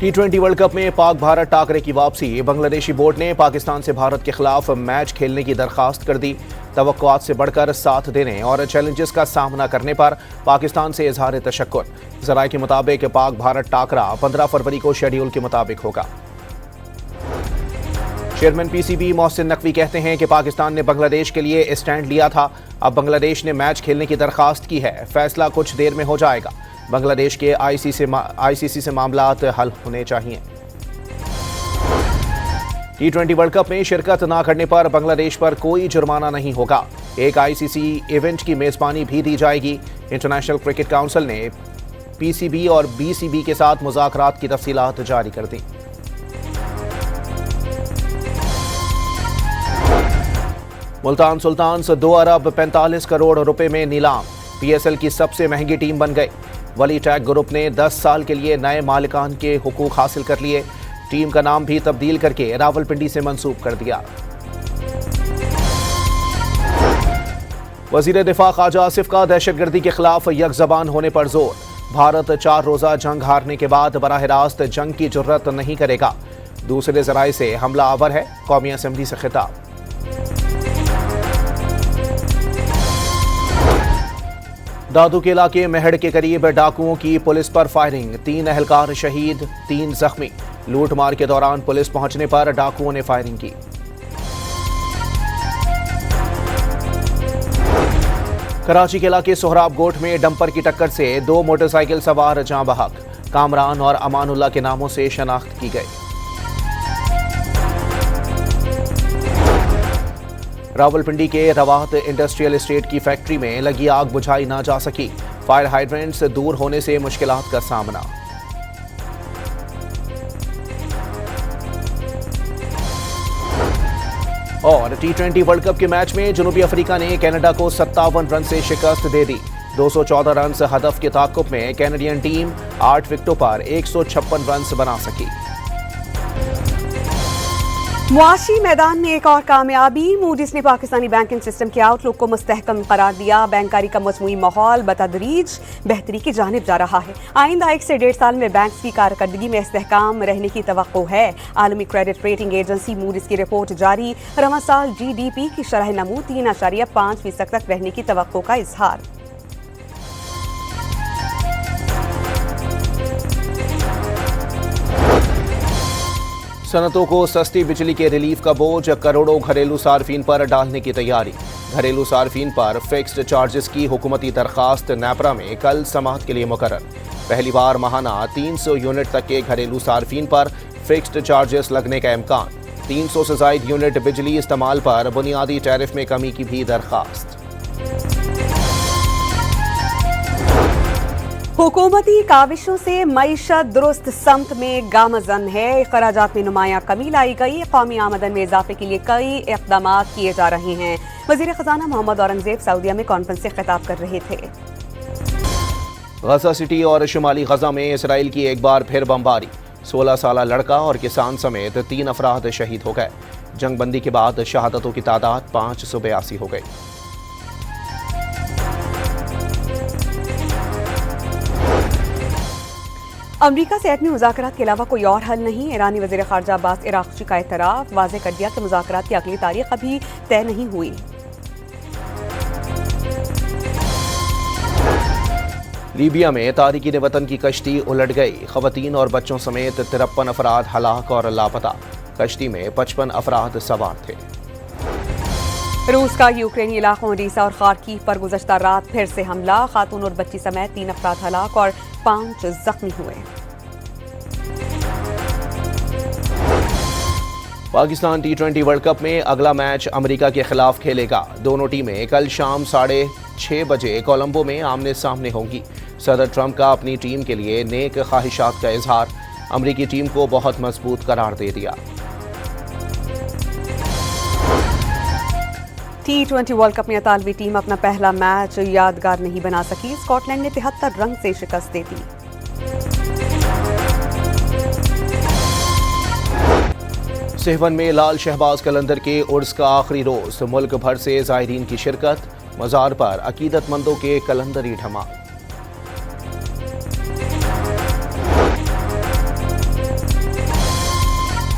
T20 world cup में पाक भारत टाकरे की वापसी। बांग्लादेशी बोर्ड ने पाकिस्तान से भारत के खिलाफ मैच खेलने की दरखास्त कर दी। तवक्कुआत से बढ़कर साथ देने और चैलेंजेस का सामना करने पर पाकिस्तान से इजहार तशक्कुर। जराये के मुताबिक पाक भारत टाकरा 15 फरवरी को शेड्यूल के मुताबिक होगा। चेयरमैन PCB मोहसिन नकवी कहते हैं कि पाकिस्तान ने बांग्लादेश के लिए स्टैंड लिया था। अब बांग्लादेश ने मैच खेलने की दरखास्त की है। फैसला कुछ देर में हो जाएगा। बांग्लादेश के ICC से मामलात हल होने चाहिए। T20 वर्ल्ड कप में शिरकत न करने पर बांग्लादेश पर कोई जुर्माना नहीं होगा। एक ICC इवेंट की मेजबानी भी दी जाएगी। इंटरनेशनल क्रिकेट काउंसिल ने PCB और BCB के साथ मुज़ाकरात की तफसीलात जारी कर दी। मुल्तान सुल्तान्स 2 अरब 45 करोड़ रुपए में नीलाम। PSL की सबसे महंगी टीम बन गई। वली टैग ग्रुप ने 10 साल के लिए नए मालिकान के हुकूक हासिल कर लिए। टीम का नाम भी तब्दील करके रावलपिंडी से मंसूब कर दिया। वजीर दिफा ख्वाजा आसिफ का दहशतगर्दी के खिलाफ यकजबान होने पर जोर। भारत 4 रोजा जंग हारने के बाद बराह रास्त जंग की जुर्रत नहीं करेगा। दूसरे जराये से हमला आवर है। कौमी असम्बली से खिताब। दादू के इलाके मेहड़ के करीब डाकुओं की पुलिस पर फायरिंग। 3 एहलकार शहीद, 3 जख्मी। लूट मार के दौरान पुलिस पहुंचने पर डाकुओं ने फायरिंग की। कराची के इलाके सोहराब गोट में डंपर की टक्कर से 2 मोटरसाइकिल सवार जाँ बहक। कामरान और अमानुल्लाह के नामों से शनाख्त की गई। रावलपिंडी के रवात इंडस्ट्रियल एस्टेट की फैक्ट्री में लगी आग बुझाई ना जा सकी। फायर हाइड्रेंट से दूर होने से मुश्किलात का सामना। और T20 वर्ल्ड कप के मैच में जनूबी अफ्रीका ने कनाडा को 57 रन से शिकस्त दे दी। 214 रन हदफ के ताक़ुब में कैनेडियन टीम 8 विकेटों पर 156 रन बना सकी। मुआशी मैदान में एक और कामयाबी। मूडीज ने पाकिस्तानी बैंकिंग सिस्टम के आउटलुक को मुस्तहकम करार दिया। बैंकारी का मजमूई माहौल बतदरीज बेहतरी की जानिब जा रहा है। आइंदा 1 से 1.5 साल में बैंक की कारकर्दगी में इस्तेहकाम रहने की तवक्को है। आलमी क्रेडिट रेटिंग एजेंसी मूडीज की रिपोर्ट जारी। रवां साल GDP की शरह नमू 3.5% तक रहने की तवक्को का इजहार। सनतों को सस्ती बिजली के रिलीफ का बोझ करोड़ों घरेलू सार्फिन पर डालने की तैयारी। घरेलू सार्फिन पर फिक्स्ड चार्जेस की हुकूमती दरखास्त नेपरा में कल समाअत के लिए मुकर्रर। पहली बार माहाना 300 यूनिट तक के घरेलू सार्फिन पर फिक्स्ड चार्जेस लगने का इम्कान। 300 से ज़ायद यूनिट बिजली इस्तेमाल पर बुनियादी टैरिफ में कमी की भी दरखास्त। हुकूमती काविशों से मईशत दुरुस्त समत में गामजन है। खराजात में नुमायां कमी लाई गई। कौमी आमदन में इजाफे के लिए कई इक़दामात किए जा रहे हैं। वज़ीर ख़ज़ाना मोहम्मद औरंगज़ेब सऊदीया में कॉन्फ्रेंस से खिताब कर रहे थे। गजा सिटी और शुमाली गजा में इसराइल की एक बार फिर बमबारी। 16 साला लड़का और किसान समेत 3 अफराद शहीद हो गए। जंगबंदी के बाद शहादतों की तादाद 582 हो गई। अमरीका से एटमी मुज़ाकरात के अलावा कोई और हल नहीं। ईरानी वज़ीर ख़ारजा अब्बास अराग़ची का एतराफ़। वाज़े कर दिया कि मुज़ाकरात की अगली तारीख अभी तय नहीं हुई। लीबिया में तारिकीन वतन की कश्ती उलट गई। ख़वातीन और बच्चों समेत 53 अफराद हलाक और लापता। कश्ती में 55 अफराद सवार थे। रूस का यूक्रेनी इलाकों ओडीसा और खार्कीव पर गुज़श्ता रात फिर से हमला। खातून और बच्ची समेत 3 अफराद हलाक और 5 जख्मी हुए। पाकिस्तान T20 वर्ल्ड कप में अगला मैच अमेरिका के खिलाफ खेलेगा। दोनों टीमें कल शाम 6:30 बजे कोलंबो में आमने सामने होंगी। सदर ट्रंप का अपनी टीम के लिए नेक ख्वाहिशात का इजहार। अमेरिकी टीम को बहुत मजबूत करार दे दिया। T20 वर्ल्ड कप में इतालवी टीम अपना पहला मैच यादगार नहीं बना सकी। स्कॉटलैंड ने 73 रन से शिकस्त दे दी। सेहवन में लाल शहबाज कलंदर के उर्स का आखिरी रोज। मुल्क भर से ज़ायरीन की शिरकत। मज़ार पर अकीदतमंदों के कलंदरी धमाल।